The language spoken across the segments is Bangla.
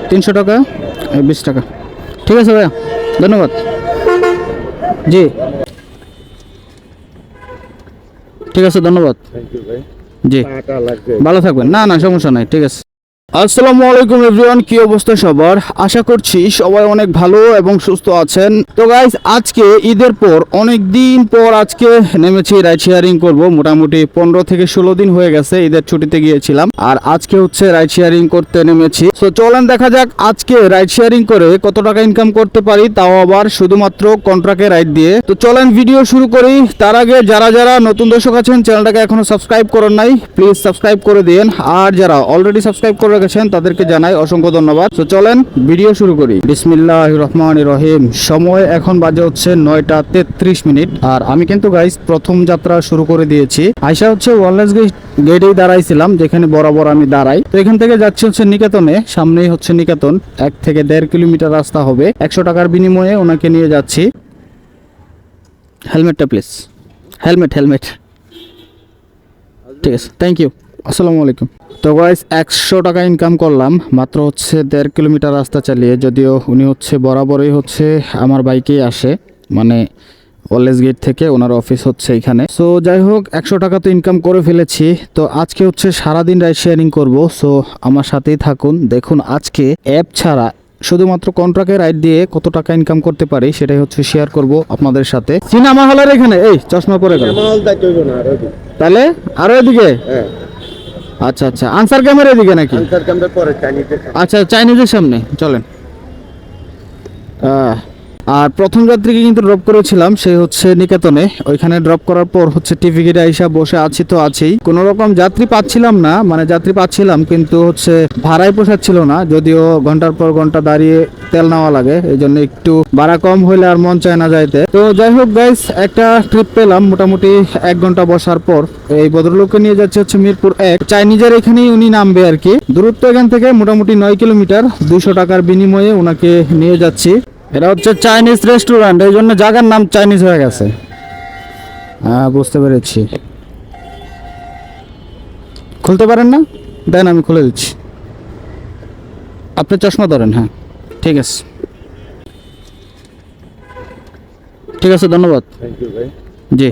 300 টাকা 20 টাকা। ঠিক আছে ভাইয়া, ধন্যবাদ। জি ঠিক আছে, ধন্যবাদ। জি ভালো থাকবেন। না না সমস্যা নাই, ঠিক আছে। আসসালামু আলাইকুম এভরিওয়ান, কি অবস্থা সবার? আশা করছি সবাই অনেক ভালো এবং সুস্থ আছেন। তো গাইস, আজকে ঈদের পর অনেক দিন পর আজকে নেমেছি রাইড শেয়ারিং করব। মোটামুটি 15 থেকে 16 দিন হয়ে গেছে ঈদের ছুটিতে গিয়েছিলাম, আর আজকে হচ্ছে রাইড শেয়ারিং করতে নেমেছি। তো চলেন দেখা যাক আজকে রাইড শেয়ারিং করে কত টাকা ইনকাম করতে পারি, তাও আবার শুধুমাত্র কন্ট্রাক্টে রাইড দিয়ে। তো চলেন ভিডিও শুরু করি। তার আগে যারা যারা নতুন দর্শক আছেন, চ্যানেলটাকে এখনো সাবস্ক্রাইব করেন নাই, প্লিজ সাবস্ক্রাইব করে দিন। আর যারা অলরেডি সাবস্ক্রাইব করে গেছেন তাদেরকে জানাই অসংখ্য ধন্যবাদ। তো চলেন ভিডিও শুরু করি। বিসমিল্লাহির রহমানির রহিম। সময় এখন বাজে হচ্ছে 9টা 33 মিনিট। আর আমি কিন্তু গাইস প্রথম যাত্রা শুরু করে দিয়েছি। আইসা হচ্ছে ওয়ারলেস গেটেই দাঁড়াইছিলাম, যেখানে বরাবর আমি দাঁড়াই। তো এখান থেকে যাচ্ছি হচ্ছে নিকেতনে। সামনেই হচ্ছে নিকেতন, 1 থেকে 1.5 কিলোমিটার রাস্তা হবে। 100 টাকার বিনিময়ে ওনাকে নিয়ে যাচ্ছি। হেলমেটটা প্লিজ, হেলমেট। ঠিক আছে, থ্যাংক ইউ। আসসালামু আলাইকুম। তো গাইস 100 টাকা ইনকাম করলাম মাত্র হচ্ছে 1.5 কিলোমিটার রাস্তা চালিয়ে। যদিও উনি হচ্ছে বরাবরই হচ্ছে আমার বাইকেই আসে, মানে কলেজ গেট থেকে ওনার অফিস হচ্ছে এখানে। সো যাই হোক, 100 টাকা তো ইনকাম করে ফেলেছি। তো আজকে হচ্ছে সারাদিন রাইড শেয়ারিং করব। সো আমার সাথেই থাকুন, দেখুন আজকে অ্যাপ ছাড়া শুধুমাত্র কন্ট্রাক্টে রাইড দিয়ে কত টাকা ইনকাম করতে পারি সেটাই হচ্ছে শেয়ার করব আপনাদের সাথে। সিনেমা হলের এখানে এই চশমা পরে গেল তাহলে আরো এদিকে। আচ্ছা আচ্ছা, আনসার ক্যামেরা এদিকে নাকি? আনসার ক্যামেরা পরে চাইনিজের। আচ্ছা, চাইনিজের সামনে চলেন। আর প্রথম যাত্রীকে কিন্তু ড্রপ করেছিলাম, সে হচ্ছে নিকেতনে। ওইখানে ড্রপ করার পর হচ্ছে টিভি গেটে আইসা বসে আছি। তো আছেই, কোনো রকম যাত্রী পাচ্ছিলাম না, মানে যাত্রী পাচ্ছিলাম কিন্তু হচ্ছে ভাড়ায় পোষাচ্ছিল না। যদিও ঘন্টার পর ঘন্টা দাঁড়িয়ে তেল নেওয়া লাগে, এই জন্য একটু ভাড়া কম হইলে আর মন চায় না যাইতে। তো যাই হোক গাইস, একটা ট্রিপ পেলাম মোটামুটি 1 ঘন্টা বসার পর। এই ভদ্রলোককে নিয়ে যাচ্ছে হচ্ছে মিরপুর 1। চাইনিজের এখানেই উনি নামবে আর কি। দূরত্ব এখান থেকে মোটামুটি 9 কিলোমিটার। 200 টাকার বিনিময়ে ওনাকে নিয়ে যাচ্ছি। এটা হচ্ছে চাইনিজ রেস্টুরেন্ট, এই জন্য জায়গার নাম চাইনিজ হয়ে গেছে। হ্যাঁ বুঝতে পেরেছি। খুলতে পারেন না? দেন আমি খুলে দিচ্ছি। আপনি চশমা ধরেন। হ্যাঁ ঠিক আছে, ঠিক আছে, ধন্যবাদ। জি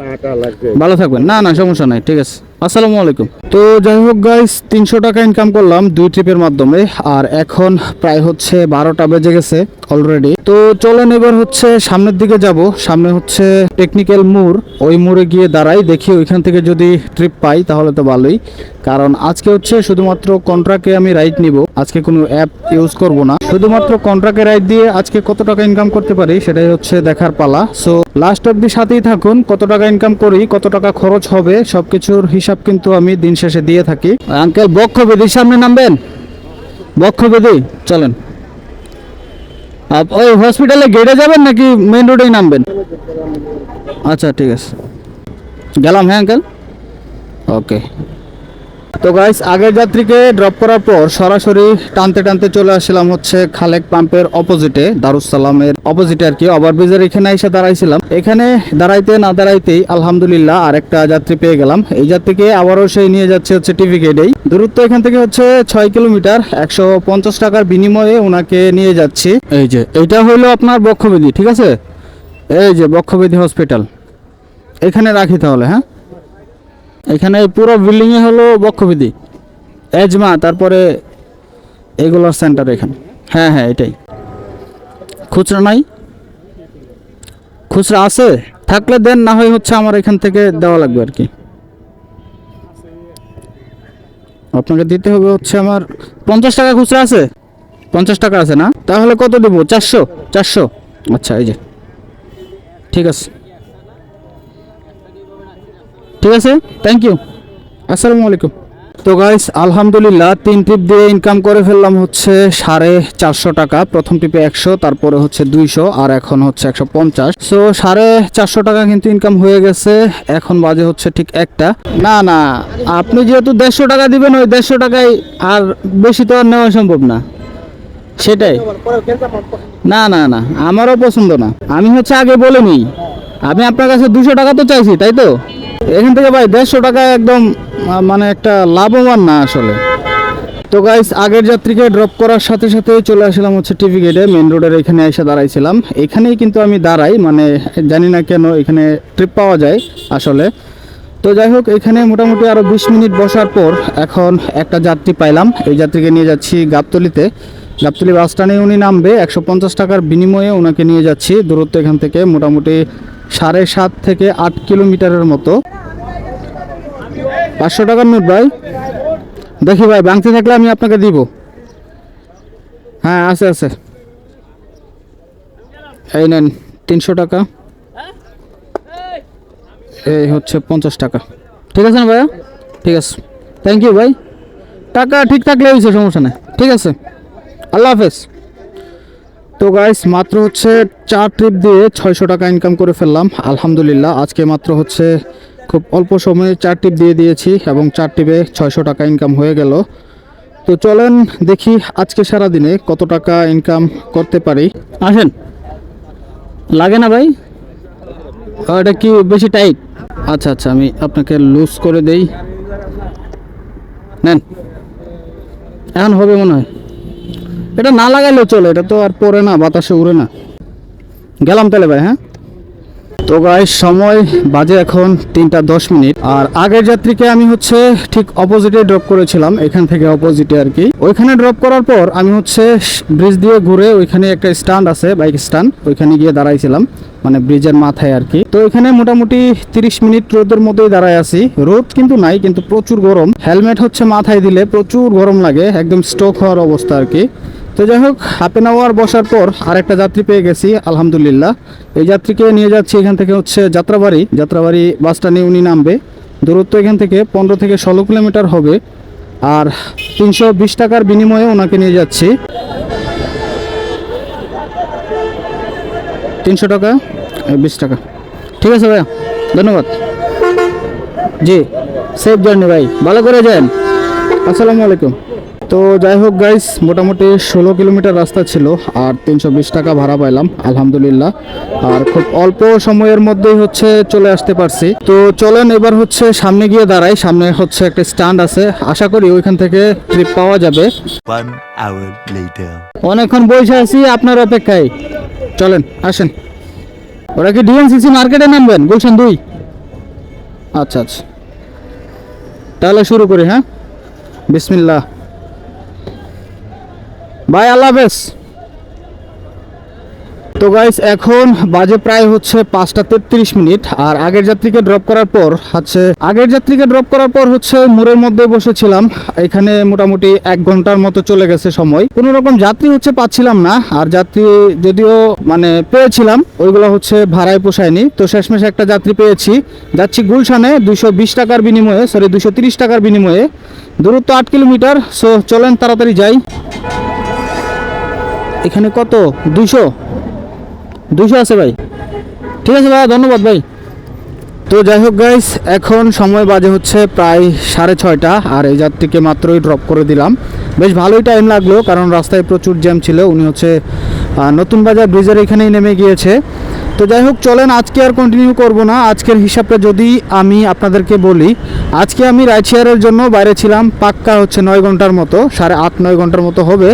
ভালো থাকবেন। না না সমস্যা নাই, ঠিক আছে। আসসালামু আলাইকুম। তো যাই হোক গাইস, 300 টাকা ইনকাম করলাম 2 ট্রিপের মাধ্যমে। আর এখন প্রায় হচ্ছে 12টা বেজে গেছে অলরেডি। তো চলেন এবার হচ্ছে সামনের দিকে যাব। সামনে হচ্ছে টেকনিক্যাল মোড়, ওই মোড়ে গিয়ে দাঁড়াই, দেখি ওইখান থেকে যদি ট্রিপ পাই তাহলে তো ভালোই। কারণ আজকে হচ্ছে শুধুমাত্র কন্ট্রাক্টে আমি রাইড নিব, আজকে কোনো অ্যাপ ইউজ করব না। শুধুমাত্র কন্ট্রাক্টে রাইড দিয়ে আজকে কত টাকা ইনকাম করতে পারি সেটাই হচ্ছে দেখার পালা। সো লাস্ট অব্দি সাথেই থাকুন। কত টাকা ইনকাম করি, কত টাকা খরচ হবে, সবকিছুর হিসাব কিন্তু আমি দিন শেষে দিয়ে থাকি। আঙ্কেল বক্ষবেদির সামনে নামবেন, বক্ষবেদি চলেন। ওই হসপিটালে গেটে যাবেন নাকি মেইন রোডেই নামবেন? আচ্ছা ঠিক আছে, গেলাম। হ্যাঁ আঙ্কেল, ওকে। তো গাইস, আগের যাত্রীকে ড্রপ করার পর সরাসরি টানতে টানতে চলে আসলাম হচ্ছে খালেক পাম্পের অপোজিটে, দারুসালামের অপোজিটে আর কি, ওভারব্রিজের এখানে এসে দাঁড়াইছিলাম। এখানে দাঁড়াইতে না দাঁড়াইতেই আলহামদুলিল্লাহ আরেকটা যাত্রী পেয়ে গেলাম। এই যাত্রীকে আবারও সেই নিয়ে যাচ্ছে হচ্ছে টিভি গেটেই। দূরত্ব এখান থেকে হচ্ছে 6 কিলোমিটার। 150 টাকার বিনিময়ে ওনাকে নিয়ে যাচ্ছি। এই যে এটা হলো আপনার বক্ষবেদি, ঠিক আছে? এই যে বক্ষবেদি হসপিটাল, এখানে রাখি তাহলে। হ্যাঁ, এখানে পুরো বিল্ডিং এ হলো বক্ষবেদি, এজমা, তারপরে এগুলোর সেন্টার এখানে। হ্যাঁ হ্যাঁ এটাই। খুচরা নাই? খুচরা আছে, থাকলে দেন, না হয় হচ্ছে আমার এখান থেকে দেওয়া লাগবে আর কি। আপনাকে দিতে হবে হচ্ছে আমার 50 টাকা খুচরা আছে। 50 টাকা আছে না? তাহলে কত দেবো? 400। 400, আচ্ছা এই যে, ঠিক আছে, ঠিক আছে, থ্যাংক ইউ। আসসালামু আলাইকুম। তো গাইস আলহামদুলিল্লাহ 3 ট্রিপ দিয়ে ইনকাম করে ফেললাম হচ্ছে 450 টাকা। প্রথম ট্রিপে 100, তারপরে হচ্ছে 200, আর এখন হচ্ছে 150। সো 450 টাকা কিন্তু ইনকাম হয়ে গেছে। এখন বাজে হচ্ছে ঠিক 1টা। না না, আপনি যেহেতু 150 টাকা দিবেন, ওই 150 টাকায় আর বেশি তো আর নেওয়া সম্ভব না, সেটাই। না না না, আমারও পছন্দ না। আমি হচ্ছে আগে বলে নিই, আমি আপনার কাছে 200 টাকা তো চাইছি, তাই তো? এখান থেকে ভাই 150 টাকা একদম মানে একটা লাভবান না আসলে। তো গাইস আগের যাত্রীকে ড্রপ করার সাথে সাথে চলে আসলাম হচ্ছে টিভি গেটে, মেন রোডের এখানে এসে দাঁড়াইছিলাম। এখানেই কিন্তু আমি দাঁড়াই, মানে জানি না কেন এখানে ট্রিপ পাওয়া যায় আসলে। তো যাই হোক, এখানে মোটামুটি আরও 20 মিনিট বসার পর এখন একটা যাত্রী পাইলাম। এই যাত্রীকে নিয়ে যাচ্ছি গাবতলিতে। গাবতলি বাস স্ট্যান্ডে উনি নামবে, 150 টাকার বিনিময়ে ওনাকে নিয়ে যাচ্ছি। দূরত্ব এখান থেকে মোটামুটি 7.5 থেকে 8 কিলোমিটারের মতো। 500 টাকার নোট ভাই, দেখি ভাই ভাঙতে থাকলে আমি আপনাকে দিব। হ্যাঁ আছে আছে, এই নেন 300 টাকা, এই হচ্ছে 50 টাকা। ঠিক আছে না ভাইয়া? ঠিক আছে, থ্যাংক ইউ ভাই। টাকা ঠিক থাকলে হয়েছে, সমস্যা নেই। ঠিক আছে, আল্লাহ হাফেজ। তো গাইস মাত্র হচ্ছে 4 ট্রিপ দিয়ে 600 টাকা ইনকাম করে ফেললাম আলহামদুলিল্লাহ। আজকে মাত্র হচ্ছে খুব অল্প সময়ে 4 ট্রিপ দিয়ে দিয়েছি এবং 4 ট্রিপে 600 টাকা ইনকাম হয়ে গেল। তো চলেন দেখি আজকে সারা দিনে কত টাকা ইনকাম করতে পারি। আসেন, লাগে না ভাই? এটা কি বেশি টাইট? আচ্ছা আচ্ছা, আমি আপনাকে লুজ করে দেই, নেন। এখন হবে মনে হয়, এটা না লাগাইলেও চলে, এটা তো আর পরে না, বাতাসে উড়ে না। গেলাম তাহলে ভাই, হ্যাঁ। তো গাইস সময় বাজে এখন 3টা 10 মিনিট। আর আগের যাত্রীকে আমি হচ্ছে ঠিক অপোজিটে ড্রপ করেছিলাম, এখান থেকে অপোজিটে আর কি। ওইখানে ড্রপ করার পর আমি হচ্ছে ব্রিজ দিয়ে ঘুরে, ওইখানে একটা স্ট্যান্ড আছে, বাইক স্ট্যান্ড, ওইখানে গিয়ে দাঁড়াইছিলাম, মানে ব্রিজের মাথায় আর কি। তো এখানে মোটামুটি 30 মিনিট রোদের মধ্যেই দাঁড়ায় আছি। রোদ কিন্তু নাই, কিন্তু প্রচুর গরম। হেলমেট হচ্ছে মাথায় দিলে প্রচুর গরম লাগে, একদম স্ট্রোক হওয়ার অবস্থা আর কি। তো যাই হোক, হাফ এন আওয়ার বসার পর আরেকটা যাত্রী পেয়ে গেছি আলহামদুলিল্লাহ। এই যাত্রীকে নিয়ে যাচ্ছি এখান থেকে হচ্ছে যাত্রাবাড়ি বাস স্ট্যান্ডে উনি নামবে। দূরত্ব এখান থেকে 15 থেকে 16 কিলোমিটার হবে। আর 320 টাকার বিনিময়ে ওনাকে নিয়ে যাচ্ছি। 300 টাকা, 20 টাকা। ঠিক আছে ভাইয়া, ধন্যবাদ। জি, সেফ জার্নি ভাই, ভালো করে যান। আসসালামু আলাইকুম। তো যাই হোক গাইস, মোটামুটি 16 কিলোমিটার রাস্তা ছিল আর 320 টাকা ভাড়া পাইলাম আলহামদুলিল্লাহ। আর খুব অল্প সময়ের মধ্যেই হচ্ছে চলে আসতে পারছি। তো চলেন এবার হচ্ছে সামনে গিয়ে দাঁড়াই। সামনে হচ্ছে একটা স্ট্যান্ড আছে, আশা করি ওইখান থেকে ট্রিপ পাওয়া যাবে। 1 hour later. অনেকক্ষণ বসে আছি আপনার অপেক্ষায়, চলেন আসেন। ওরা কি ডিএনসিসি মার্কেটে নামবেন? গুলশান 2? আচ্ছা আচ্ছা, তাহলে শুরু করি। হ্যাঁ, বিসমিল্লাহ ভাই, আল্লাহ হাফেজ। তো গাইস এখন বাজে প্রায় হচ্ছে 5টা 33 মিনিট। আর আগের যাত্রীকে ড্রপ করার পর হচ্ছে মোড়ের মধ্যে বসেছিলাম। এখানে মোটামুটি 1 ঘন্টার মতো চলে গেছে সময়। কোনো রকম যাত্রী হচ্ছে পাচ্ছিলাম না, আর যাত্রী যদিও মানে পেয়েছিলাম, ওইগুলো হচ্ছে ভাড়ায় পোষায়নি। তো শেষমেশ একটা যাত্রী পেয়েছি, যাচ্ছি গুলশানে 220 টাকার বিনিময়ে, 230 টাকার বিনিময়ে। দূরত্ব 8 কিলোমিটার। সো চলেন তাড়াতাড়ি যাই। এখানে কত? 200 আছে ভাই। ঠিক আছে ভাই, ধন্যবাদ ভাই। তো যাই হোক গাইস, এখন সময় বাজে হচ্ছে প্রায় 6:30। আর এই যাত্রীকে মাত্রই ড্রপ করে দিলাম। বেশ ভালোই টাইম লাগলো, কারণ রাস্তায় প্রচুর জ্যাম ছিল। উনি হচ্ছে নতুন বাজার ব্রিজের এখানেই নেমে গিয়েছে। তো যাই হোক, চলেন আজকে আর কন্টিনিউ করব না। আজকের হিসাবটা যদি আমি আপনাদেরকে বলি, আজকে আমি রাইড শেয়ারের জন্য বাইরে ছিলাম পাক্কা হচ্ছে 9 ঘন্টার মতো, 8.5-9 ঘন্টার মতো হবে।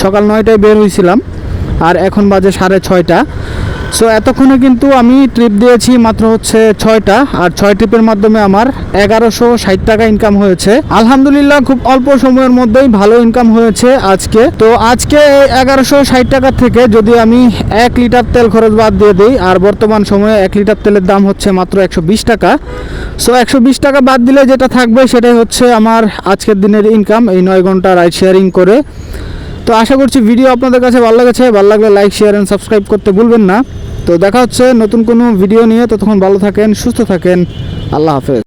সকাল 9টায় বের হয়েছিলাম আর এখন বাজে 6:30। সো এতক্ষণে কিন্তু আমি ট্রিপ দিয়েছি মাত্র হচ্ছে 6টা, আর 6 ট্রিপের মাধ্যমে আমার 1160 টাকা ইনকাম হয়েছে আলহামদুলিল্লাহ। খুব অল্প সময়ের মধ্যেই ভালো ইনকাম হয়েছে আজকে। তো আজকে 1160 টাকা থেকে যদি আমি 1 লিটার তেল খরচ বাদ দিয়ে দিই, আর বর্তমান সময়ে 1 লিটার তেলের দাম হচ্ছে মাত্র 120 টাকা। সো 120 টাকা বাদ দিলে যেটা থাকবে সেটাই হচ্ছে আমার আজকের দিনের ইনকাম, এই 9 ঘন্টা রাইড শেয়ারিং করে। তো আশা করছি ভিডিও আপনাদের কাছে ভালো লেগেছে। ভালো লাগলে লাইক, শেয়ার এন্ড সাবস্ক্রাইব করতে ভুলবেন না। তো দেখা হচ্ছে নতুন কোনো ভিডিও নিয়ে। ততক্ষণ ভালো থাকেন, সুস্থ থাকেন, আল্লাহ হাফেজ।